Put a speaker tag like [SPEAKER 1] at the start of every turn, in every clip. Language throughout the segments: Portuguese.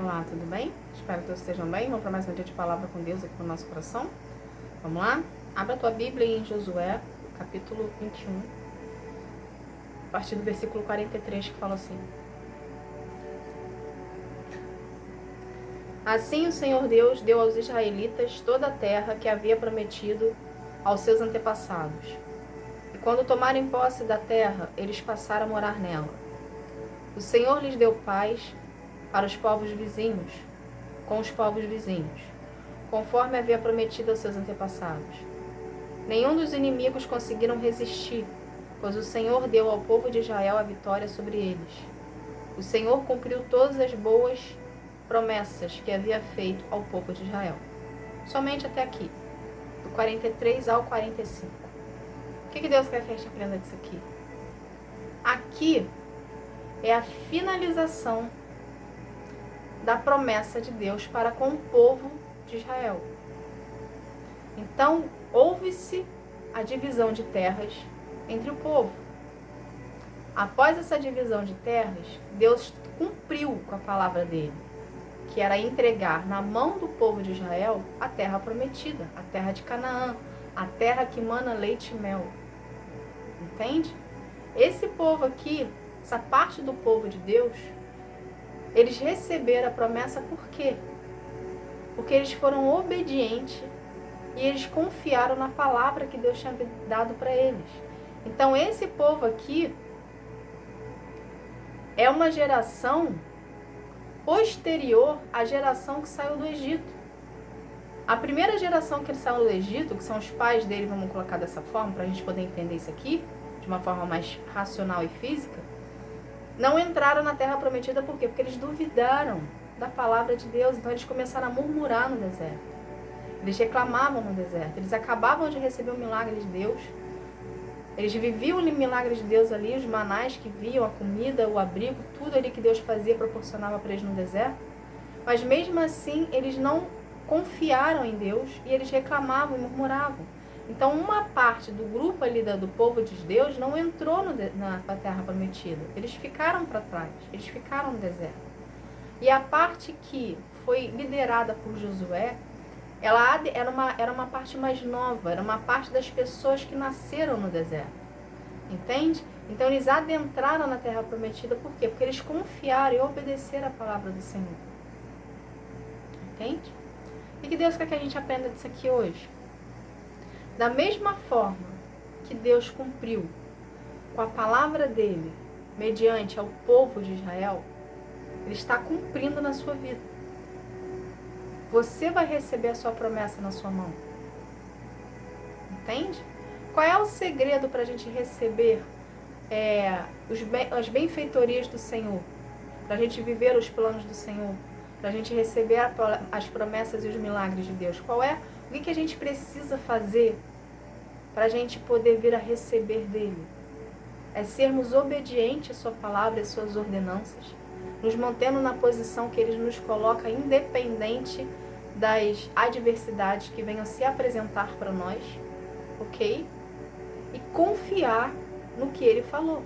[SPEAKER 1] Olá, tudo bem? Espero que todos estejam bem. Vamos para mais um dia de palavra com Deus aqui no nosso coração. Vamos lá? Abra a tua Bíblia em Josué, capítulo 21, a partir do versículo 43, que fala assim: Assim o Senhor Deus deu aos israelitas toda a terra que havia prometido aos seus antepassados. E quando tomarem posse da terra, eles passaram a morar nela. O Senhor lhes deu paz para os povos vizinhos, com os povos vizinhos, conforme havia prometido aos seus antepassados. Nenhum dos inimigos conseguiram resistir, pois o Senhor deu ao povo de Israel a vitória sobre eles. O Senhor cumpriu todas as boas promessas que havia feito ao povo de Israel. Somente até aqui, do 43 ao 45. O que Deus quer que a gente aprenda disso aqui? Aqui é a finalização da promessa de Deus para com o povo de Israel. Então, houve-se a divisão de terras entre o povo. Após essa divisão de terras, Deus cumpriu com a palavra dele, que era entregar na mão do povo de Israel a terra prometida, a terra de Canaã, a terra que mana leite e mel. Entende? Esse povo aqui, essa parte do povo de Deus, eles receberam a promessa por quê? Porque eles foram obedientes e eles confiaram na palavra que Deus tinha dado para eles. Então esse povo aqui é uma geração posterior à geração que saiu do Egito. A primeira geração que saiu do Egito, que são os pais dele, vamos colocar dessa forma, para a gente poder entender isso aqui, de uma forma mais racional e física, não entraram na terra prometida por quê? Porque eles duvidaram da palavra de Deus, então eles começaram a murmurar no deserto. Eles reclamavam no deserto, eles acabavam de receber o milagre de Deus, eles viviam o milagre de Deus ali, os manais que viam, a comida, o abrigo, tudo ali que Deus fazia, proporcionava para eles no deserto, mas mesmo assim eles não confiaram em Deus e eles reclamavam e murmuravam. Então uma parte do grupo ali do povo de Deus não entrou na terra prometida. Eles ficaram para trás, eles ficaram no deserto. E a parte que foi liderada por Josué, ela era uma parte mais nova, era uma parte das pessoas que nasceram no deserto. Entende? Então eles adentraram na terra prometida, por quê? Porque eles confiaram e obedeceram a palavra do Senhor. Entende? E que Deus quer que a gente aprenda disso aqui hoje? Da mesma forma que Deus cumpriu com a palavra dele, mediante ao povo de Israel, ele está cumprindo na sua vida. Você vai receber a sua promessa na sua mão. Entende? Qual é o segredo para a gente receber as benfeitorias do Senhor? Para a gente viver os planos do Senhor? Para a gente receber as promessas e os milagres de Deus? Qual é? O que a gente precisa fazer para a gente poder vir a receber dele? É sermos obedientes à sua palavra e às suas ordenanças, nos mantendo na posição que ele nos coloca, independente das adversidades que venham se apresentar para nós, ok? E confiar no que ele falou.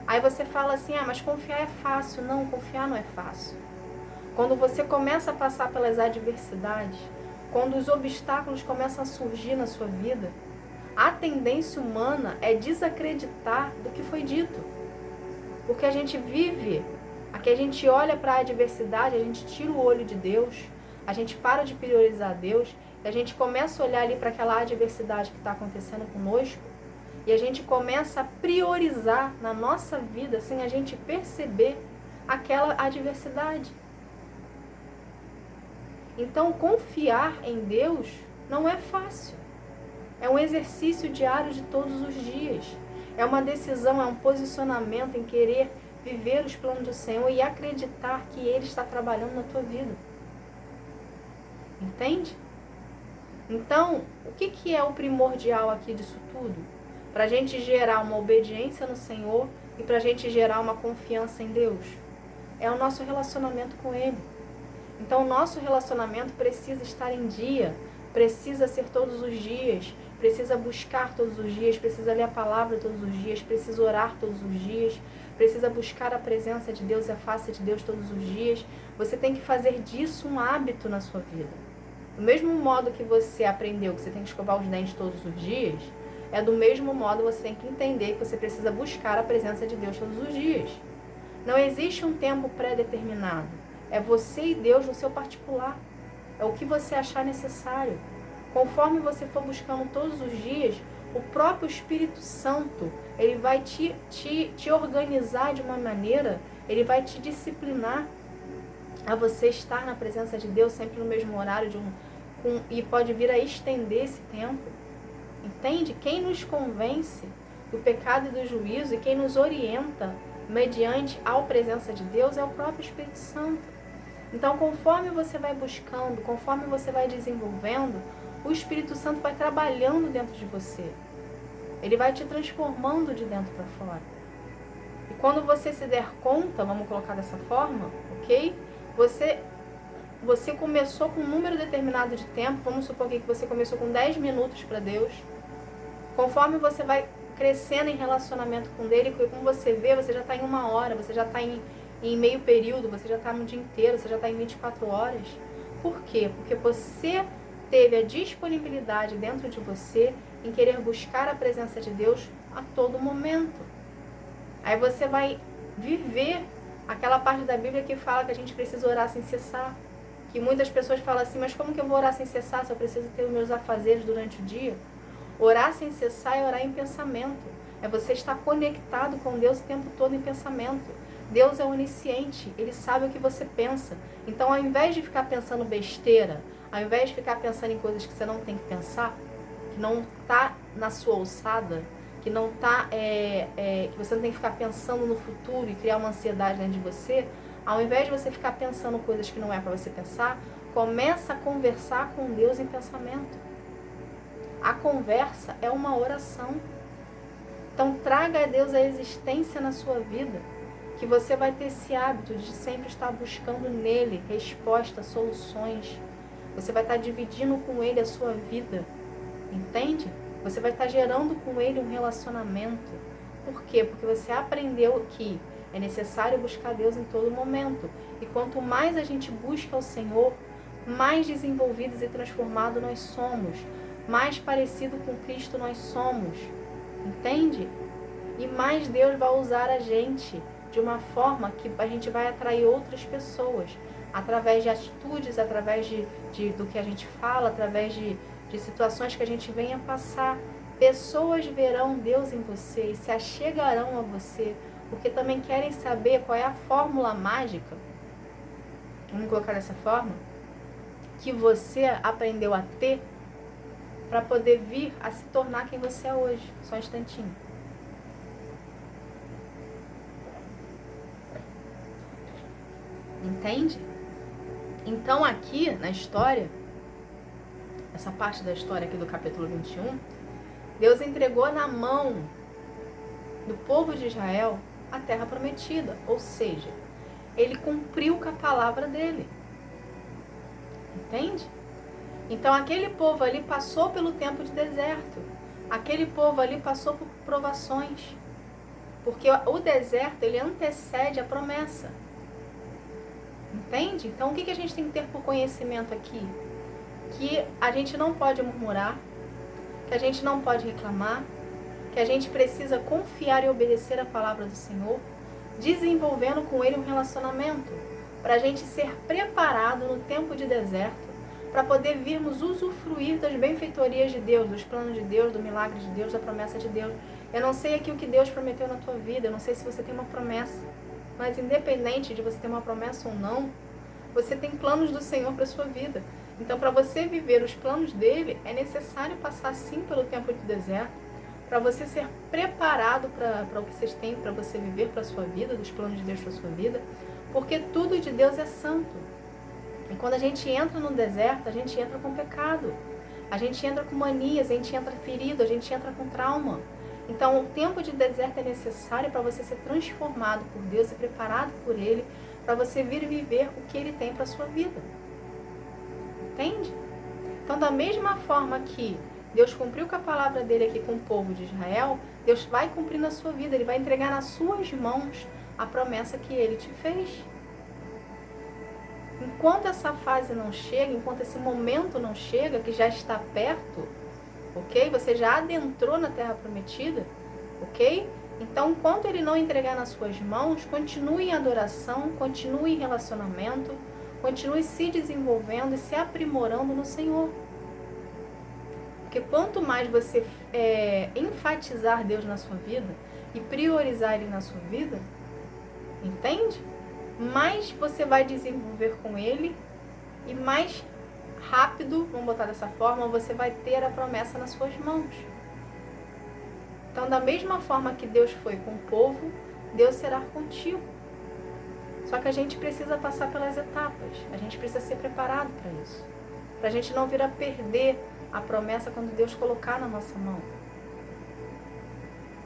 [SPEAKER 1] Aí você fala assim, mas confiar é fácil. Não, confiar não é fácil. Quando você começa a passar pelas adversidades, quando os obstáculos começam a surgir na sua vida, a tendência humana é desacreditar do que foi dito. Porque a gente vive, aqui a gente olha para a adversidade, a gente tira o olho de Deus, a gente para de priorizar Deus, e a gente começa a olhar ali para aquela adversidade que está acontecendo conosco, e a gente começa a priorizar na nossa vida, sem a gente perceber aquela adversidade. Então, confiar em Deus não é fácil. É um exercício diário de todos os dias. É uma decisão, é um posicionamento em querer viver os planos do Senhor e acreditar que Ele está trabalhando na tua vida. Entende? Então, o que é o primordial aqui disso tudo? Para a gente gerar uma obediência no Senhor e para a gente gerar uma confiança em Deus. É o nosso relacionamento com Ele. Então, o nosso relacionamento precisa estar em dia, precisa ser todos os dias, precisa buscar todos os dias, precisa ler a palavra todos os dias, precisa orar todos os dias, precisa buscar a presença de Deus e a face de Deus todos os dias. Você tem que fazer disso um hábito na sua vida. Do mesmo modo que você aprendeu que você tem que escovar os dentes todos os dias, é do mesmo modo você tem que entender que você precisa buscar a presença de Deus todos os dias. Não existe um tempo pré-determinado. É você e Deus no seu particular. É o que você achar necessário. Conforme você for buscando todos os dias, o próprio Espírito Santo, ele vai te organizar de uma maneira, ele vai te disciplinar a você estar na presença de Deus sempre no mesmo horário e pode vir a estender esse tempo. Entende? Quem nos convence do pecado e do juízo e quem nos orienta mediante a presença de Deus é o próprio Espírito Santo. Então, conforme você vai buscando, conforme você vai desenvolvendo, o Espírito Santo vai trabalhando dentro de você. Ele vai te transformando de dentro para fora. E quando você se der conta, vamos colocar dessa forma, ok? Você começou com um número determinado de tempo, vamos supor que você começou com 10 minutos para Deus. Conforme você vai crescendo em relacionamento com Ele, como você vê, você já está em 1 hora, você já está em meio período, você já está no dia inteiro, você já está em 24 horas. Por quê? Porque você teve a disponibilidade dentro de você em querer buscar a presença de Deus a todo momento. Aí você vai viver aquela parte da Bíblia que fala que a gente precisa orar sem cessar. Que muitas pessoas falam assim, mas como que eu vou orar sem cessar se eu preciso ter os meus afazeres durante o dia? Orar sem cessar é orar em pensamento. É você estar conectado com Deus o tempo todo em pensamento. Deus é onisciente, Ele sabe o que você pensa. Então, ao invés de ficar pensando besteira, ao invés de ficar pensando em coisas que você não tem que pensar, que não está na sua alçada, que não tá, que você não tem que ficar pensando no futuro e criar uma ansiedade dentro de você, ao invés de você ficar pensando coisas que não é para você pensar, começa a conversar com Deus em pensamento. A conversa é uma oração. Então traga a Deus a existência na sua vida, que você vai ter esse hábito de sempre estar buscando nele respostas, soluções. Você vai estar dividindo com ele a sua vida, entende? Você vai estar gerando com ele um relacionamento. Por quê? Porque você aprendeu que é necessário buscar Deus em todo momento. E quanto mais a gente busca o Senhor, mais desenvolvidos e transformados nós somos. Mais parecido com Cristo nós somos. Entende? E mais Deus vai usar a gente de uma forma que a gente vai atrair outras pessoas. Através de atitudes, através do que a gente fala, através de situações que a gente venha passar. Pessoas verão Deus em você e se achegarão a você, porque também querem saber qual é a fórmula mágica, vamos colocar dessa forma, que você aprendeu a ter para poder vir a se tornar quem você é hoje. Só um instantinho. Entende? Então aqui na história, essa parte da história aqui do capítulo 21, Deus entregou na mão do povo de Israel a terra prometida, ou seja, ele cumpriu com a palavra dele. Entende? Então aquele povo ali passou pelo tempo de deserto, aquele povo ali passou por provações, porque o deserto ele antecede a promessa. Entende? Então o que a gente tem que ter por conhecimento aqui? Que a gente não pode murmurar, que a gente não pode reclamar, que a gente precisa confiar e obedecer a palavra do Senhor, desenvolvendo com Ele um relacionamento, para a gente ser preparado no tempo de deserto, para poder virmos usufruir das benfeitorias de Deus, dos planos de Deus, do milagre de Deus, da promessa de Deus. Eu não sei aqui o que Deus prometeu na tua vida, eu não sei se você tem uma promessa, mas independente de você ter uma promessa ou não, você tem planos do Senhor para a sua vida. Então, para você viver os planos dele, é necessário passar sim pelo tempo de deserto, para você ser preparado para o que vocês têm para você viver para a sua vida, dos planos de Deus para a sua vida, porque tudo de Deus é santo. E quando a gente entra no deserto, a gente entra com pecado, a gente entra com manias, a gente entra ferido, a gente entra com trauma. Então, o tempo de deserto é necessário para você ser transformado por Deus e preparado por Ele, para você vir viver o que Ele tem para a sua vida. Entende? Então, da mesma forma que Deus cumpriu com a palavra dele aqui com o povo de Israel, Deus vai cumprir na sua vida, ele vai entregar nas suas mãos a promessa que ele te fez. Enquanto essa fase não chega, enquanto esse momento não chega, que já está perto, ok? Você já adentrou na terra prometida, ok? Então, enquanto ele não entregar nas suas mãos, continue em adoração, continue em relacionamento, continue se desenvolvendo e se aprimorando no Senhor. Porque quanto mais você enfatizar Deus na sua vida e priorizar Ele na sua vida, entende? Mais você vai desenvolver com Ele e mais rápido, vamos botar dessa forma, você vai ter a promessa nas suas mãos. Então, da mesma forma que Deus foi com o povo, Deus será contigo. Só que a gente precisa passar pelas etapas, a gente precisa ser preparado para isso. Para a gente não vir a perder a promessa quando Deus colocar na nossa mão.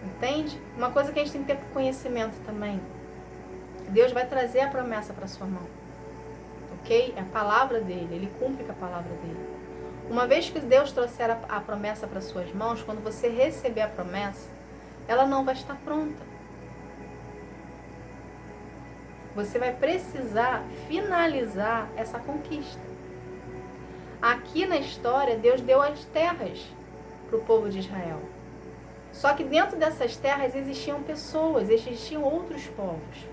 [SPEAKER 1] Entende? Uma coisa que a gente tem que ter conhecimento também. Deus vai trazer a promessa para sua mão. Ok? É a palavra dele, ele cumpre com a palavra dele. Uma vez que Deus trouxer a promessa para suas mãos, quando você receber a promessa, ela não vai estar pronta. Você vai precisar finalizar essa conquista. Aqui na história, Deus deu as terras para o povo de Israel. Só que dentro dessas terras existiam pessoas, existiam outros povos.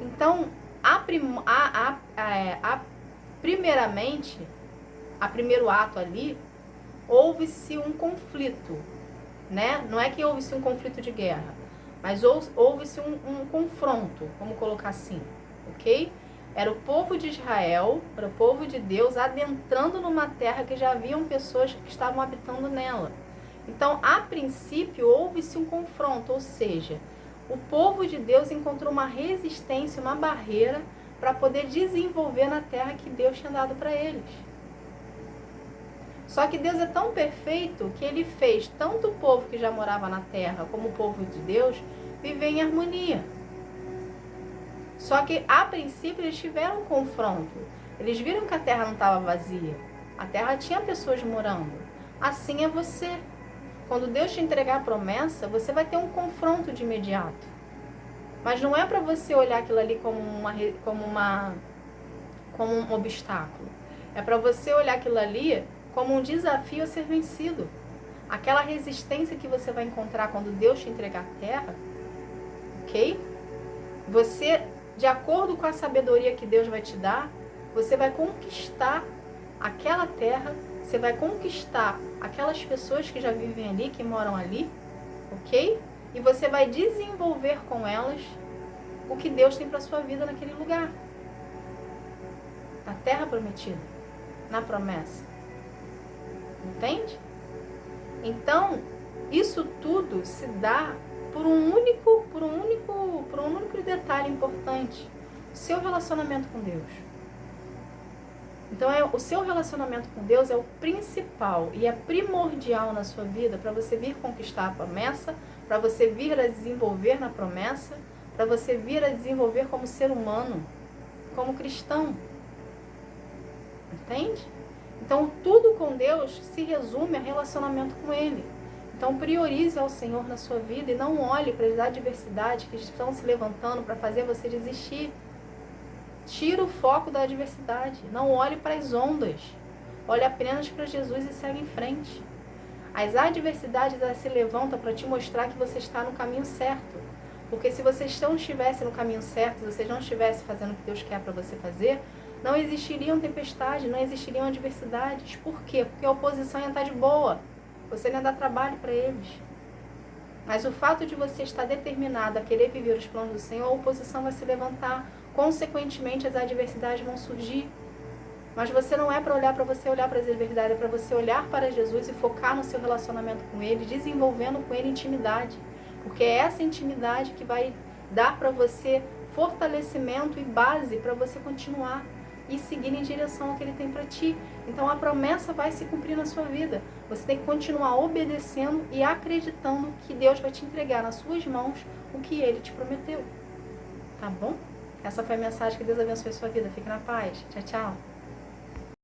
[SPEAKER 1] Então, primeiramente, a primeiro ato ali, houve-se um conflito, né? Não é que houve-se um conflito de guerra, mas houve-se um confronto, vamos colocar assim, ok? Era o povo de Israel, era o povo de Deus adentrando numa terra que já haviam pessoas que estavam habitando nela. Então, a princípio, houve-se um confronto, ou seja, o povo de Deus encontrou uma resistência, uma barreira para poder desenvolver na terra que Deus tinha dado para eles. Só que Deus é tão perfeito que ele fez tanto o povo que já morava na terra como o povo de Deus viver em harmonia. Só que a princípio eles tiveram um confronto. Eles viram que a terra não estava vazia. A terra tinha pessoas morando. Assim é você. Quando Deus te entregar a promessa, você vai ter um confronto de imediato. Mas não é para você olhar aquilo ali como um obstáculo. É para você olhar aquilo ali como um desafio a ser vencido. Aquela resistência que você vai encontrar quando Deus te entregar a terra, ok? Você, de acordo com a sabedoria que Deus vai te dar, você vai conquistar aquela terra, você vai conquistar aquelas pessoas que já vivem ali, que moram ali, ok? E você vai desenvolver com elas o que Deus tem para sua vida naquele lugar. Na terra prometida, na promessa. Entende? Então, isso tudo se dá por um único detalhe importante: o seu relacionamento com Deus. Então, o seu relacionamento com Deus é o principal e é primordial na sua vida para você vir conquistar a promessa, para você vir a desenvolver na promessa, para você vir a desenvolver como ser humano, como cristão. Entende? Então, tudo com Deus se resume a relacionamento com Ele. Então, priorize ao Senhor na sua vida e não olhe para as adversidades que estão se levantando para fazer você desistir. Tira o foco da adversidade. Não olhe para as ondas. Olhe apenas para Jesus e segue em frente. As adversidades elas se levantam para te mostrar que você está no caminho certo. Porque se você não estivesse no caminho certo, se você não estivesse fazendo o que Deus quer para você fazer, não existiriam tempestades, não existiriam adversidades. Por quê? Porque a oposição ia estar de boa. Você não ia dar trabalho para eles. Mas o fato de você estar determinado a querer viver os planos do Senhor, a oposição vai se levantar. Consequentemente, as adversidades vão surgir. Mas você não é para olhar para você olhar para as adversidades, é para você olhar para Jesus e focar no seu relacionamento com Ele, desenvolvendo com Ele intimidade. Porque é essa intimidade que vai dar para você fortalecimento e base para você continuar e seguir em direção ao que Ele tem para ti. Então a promessa vai se cumprir na sua vida. Você tem que continuar obedecendo e acreditando que Deus vai te entregar nas suas mãos o que Ele te prometeu. Tá bom? Essa foi a mensagem. Que Deus abençoe a sua vida. Fique na paz. Tchau, tchau.